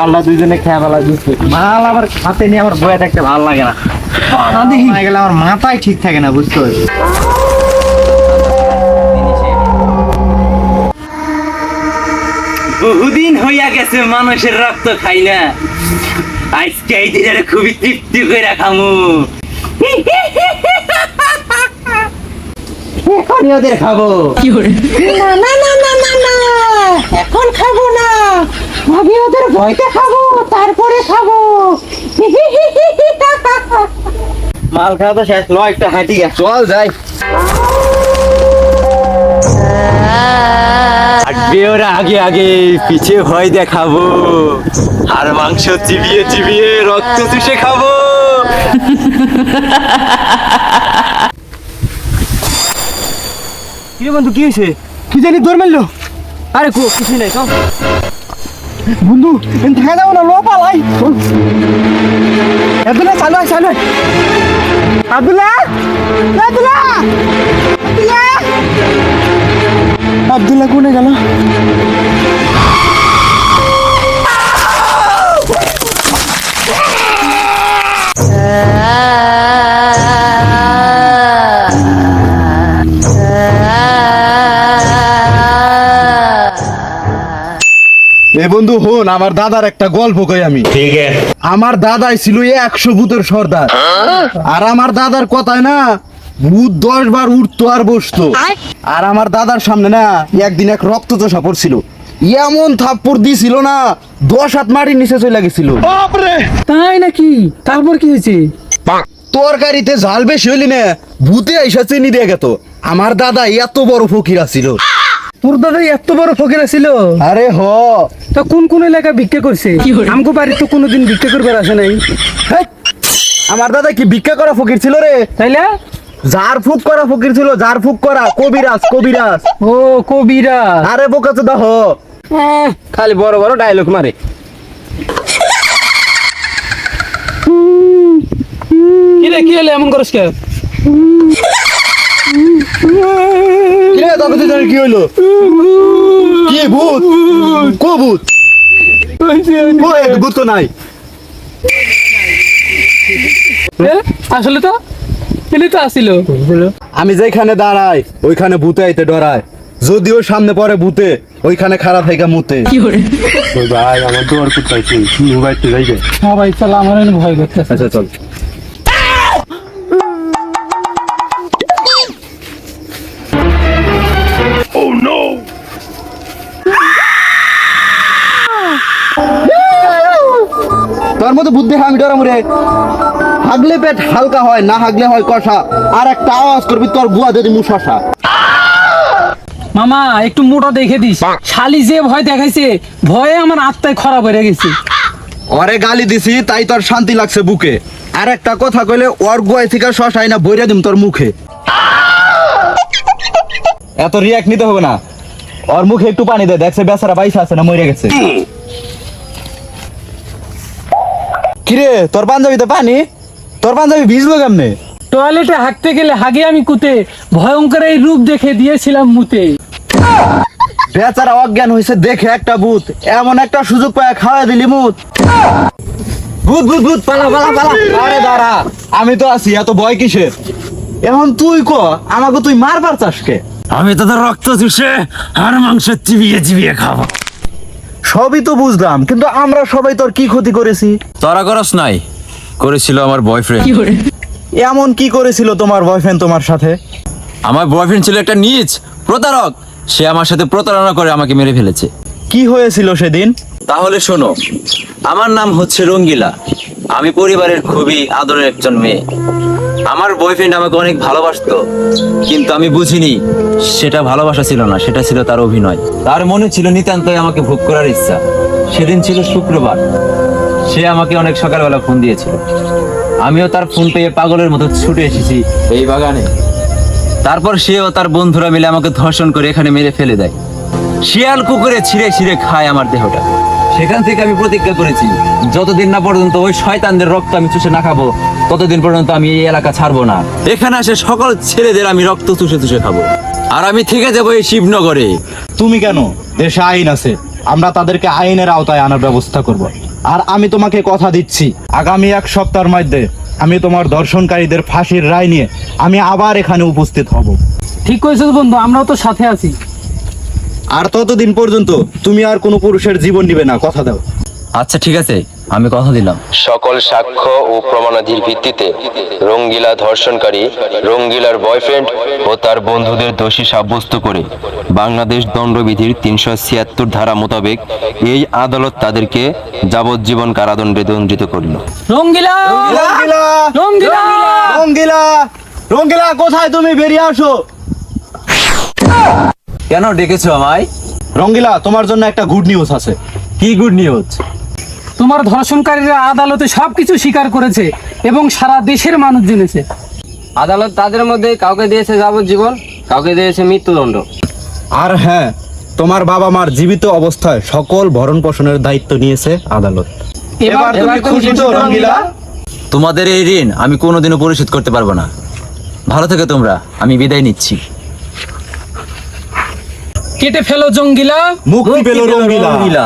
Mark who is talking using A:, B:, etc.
A: মালটা দুইজনে খেয়ে ফেলা দিচ্ছে। মাল আবার হাতে নিয়ে আমার বয়ে থাকতে ভালো লাগে না। গেলে আমার মাথায় ঠিক থাকে না, বুঝতে পারছি।
B: বহুদিন হইয়া গেছে মানুষের রক্ত খাই না, আজকে এই দিনে খুবই তৃপ্তি করে খামু।
A: এখনই ওদের খাবো। না না না না না না, এখন খাবো না, আগে ওদের ভয়তে খাবো, তারপরে খাবো। মাল খাওয়া তো শেষ, ল একটা হাঁটি গে, চল যাই।
B: আগে ওরা আগে আগে, পিছে ভয় দেখাবো, আর মাংস চিবিয়ে চিবিয়ে রক্ত চুষে খাবো।
A: কি রে বন্ধু, কি হয়েছে? কি জানি দৌড় মারলো। আরে কিছু নাই, চল বন্ধু, দেখা যাবো না, লো পালাই। আব্দুল্লাহ চালু হয়, চালু হয়। আব্দুল্লাহ, আব্দুল্লাহ, আব্দুল্লাহ, আব্দুল্লাহ কোনে গেল?
C: এ বন্ধু হন, আমার দাদার একটা গল্প কই আমি।
B: ঠিক আছে।
C: আমার দাদাই ছিল 100 ভূতের সর্দার। আর আমার দাদার কথায় না, ভূত 10 বার উঠতো আর বসতো। আর আমার দাদার সামনে না একদিন এক রক্তচোষা পড়ছিল, এমন থাপ্পড় দিছিল না 10 হাত মাটির নিচে চলে গেছিল।
A: তাই নাকি? তারপর কি হয়েছে?
C: তরকারিতে ঝাল বেশি হইলি না, ভূতে আইসা চিনি দিয়ে গেত। আমার দাদা এত বড় ফকির ছিল।
A: তোর দাদা এত বড় ফকির ছিল?
C: আরে হ,
A: তা কোন কোন এলাকা ভিক্ষা করছে? আমগো বাড়ি তো কোনোদিন ভিক্ষা করবার আসে নাই।
C: হেৎ, আমার দাদা কি ভিক্ষা করা ফকির ছিল রে?
A: তাইলে
C: জার ফুক করা ফকির ছিল, জার ফুক করা কবিরাজ, কবিরাজ।
A: ও কবিরা।
C: আরে বোকা চোদা হ,
A: খালি বড় বড় ডায়লগ মারে। কি রে, কি হলো এমন করছ কে?
C: কি রে তবে তুই জানিস কি হইলো? কি ভূত? কো ভূত? কই ভূত তো নাই।
A: আসলে তো এলি তো আসিল।
C: আমি যেখানে দাঁড়াই ওইখানে ভূতে আইতে ডরায়, যদিও সামনে পরে ভূতে ওইখানে খারাপ থেকে মুতে।
B: ভাই আমার তো আর কোথাইছি, মোবাইল তো যাইবে।
A: হ্যাঁ ভাই চল, আমার ভয় করতেছে।
C: আচ্ছা চল। তোর মতো বুদ্ধি আমি ডরাম রে। হাগলে পেট হালকা হয়, না হাগলে হয় কষা। আর একটা আওয়াজ করবি তোর বুয়া যদি মুশাসা।
A: মামা একটু মোটা দেখে দিস, শালি যে ভয় দেখাইছে, ভয়ে আমার আত্মায় খারাপ হয়ে গেছে।
C: ওরে গালি দিছি তাই তোর শান্তি লাগছে বুকে। আর একটা কথা কইলে ওর গুয়াই থেকে শশাই না বইরা দিম তোর মুখে। এত রিয়াক্ট নিতে হবে না, ওর মুখে একটু পানি দে, দেখছে বেচারা বাইসা আছে না মরে গেছে। কিরে তোর পাঞ্জাবিতে পানি? তোর পাঞ্জাবি ভিজলো কেমনে?
A: টয়লেটে হাঁকতে গেলে হাগে আমি কুতে, ভয়ঙ্কর এই রূপ দেখে দিয়েছিলাম মুতে।
C: বেচারা অজ্ঞান হয়েছে দেখে একটা ভূত, এমন একটা সুযোগ পায় খাওয়া দিলি মুত। ভূত ভূত ভূত পালা পালা পালা। আরে দাঁড়া, আমি তো আছি, এত ভয় কিসের? এখন তুই ক, আমাকে তুই মারবার চাসকে?
B: আমি তো রক্ত চুষে আর মাংস চিবিয়ে চিবিয়ে খাবো।
C: সবই তো বুঝলাম, কিন্তু আমরা সবাই তোর কি ক্ষতি করেছি?
B: তোরা করস নাই, করেছিল আমার বয়ফ্রেন্ড।
C: এমন কি করেছিল তোমার বয়ফ্রেন্ড তোমার সাথে?
B: আমার বয়ফ্রেন্ড ছিল একটা নীচ প্রতারক, সে আমার সাথে প্রতারণা করে আমাকে মেরে ফেলেছে।
C: কি হয়েছিল সেদিন?
B: তাহলে শোনো, আমার নাম হচ্ছে রঙ্গিলা, আমি পরিবারের খুবই আদরের একজন মেয়ে। আমার বয়ফ্রেন্ড আমাকে অনেক ভালোবাসতো, কিন্তু আমি বুঝিনি সেটা ভালোবাসা ছিল না, সেটা ছিল তার অভিনয়। তার মনে ছিল নিতান্তই আমাকে ভোগ করার ইচ্ছা। সেদিন ছিল শুক্রবার, সে আমাকে অনেক সকালবেলা ফোন দিয়েছিল। আমিও তার ফোন পেয়ে পাগলের মতো ছুটে এসেছি এই বাগানে। তারপর সেও তার বন্ধুরা মিলে আমাকে ধর্ষণ করে এখানে মেরে ফেলে দেয়। শিয়াল কুকুরে ছিঁড়ে ছিঁড়ে খায় আমার দেহটা। সেখান থেকে আমি প্রতিজ্ঞা করেছি, যতদিন না পর্যন্ত ওই শয়তানদের রক্ত আমি চুষে না খাবো, ততদিন পর্যন্ত আমি এই এলাকা ছাড়বো না। এখানে আসে সকল ছেলেদের আমি রক্ত চুষে চুষে খাবো, আর আমি থেকে যাবো এই শিবনগরে।
C: তুমি কেন? দেশে আইন আছে, আমরা তাদেরকে আইনের আওতায় আনার ব্যবস্থা করব। আর আমি তোমাকে কথা দিচ্ছি, আগামী 1 সপ্তাহের মধ্যে আমি তোমার ধর্ষণকারীদের ফাঁসির রায় নিয়ে আমি আবার এখানে উপস্থিত হব।
D: ঠিক করেছিস বন্ধু, আমরাও তো সাথে আছি।
C: আর ততদিন পর্যন্ত তুমি আর কোনো পুরুষের জীবন নিবে না, কথা দাও।
B: আচ্ছা ঠিক আছে, আমি কথা দিলাম।
E: সকল সাক্ষ্য ও প্রমাণাদির ভিত্তিতে রঙ্গিলা ধর্ষণকারী, রঙ্গিলার বয়ফ্রেন্ড ও তার বন্ধুদের দোষী সাব্যস্ত করে বাংলাদেশ দণ্ডবিধির 376 ধারা মোতাবেক এই আদালত তাদেরকে যাবজ্জীবন কারাদণ্ডে দণ্ডিত করল।
D: রঙ্গিলা
C: রঙ্গিলা,
D: রঙ্গিলা
C: রঙ্গিলা, রঙ্গিলা, কোথায় তুমি? বেরিয়ে আসো।
B: কেন ডেকেছো আমায়?
C: রঙ্গিলা, তোমার জন্য একটা গুড নিউজ আছে।
B: কি গুড নিউজ?
D: তোমার ধর্ষণকারীরা আদালতে সবকিছু স্বীকার করেছে এবং সারা দেশের মানুষ জেনেছে।
F: আদালত তাদের মধ্যে কাউকে দিয়েছে যাবজ্জীবন, কাউকে দিয়েছে মৃত্যুদণ্ড।
C: আর হ্যাঁ, তোমার বাবা মার জীবিত অবস্থায় সকল ভরণ পোষণের দায়িত্ব নিয়েছে আদালত। এবার তুমি খুশি তো রঙ্গিলা?
B: তোমাদের এই ঋণ আমি কোনোদিনও পরিশোধ করতে পারবো না। ভালো থেকে তোমরা, আমি বিদায় নিচ্ছি।
D: কেটে ফেলো জঙ্গিলা,
C: মুক্তি পেল রঙ্গিলা।
B: রঙ্গিলা।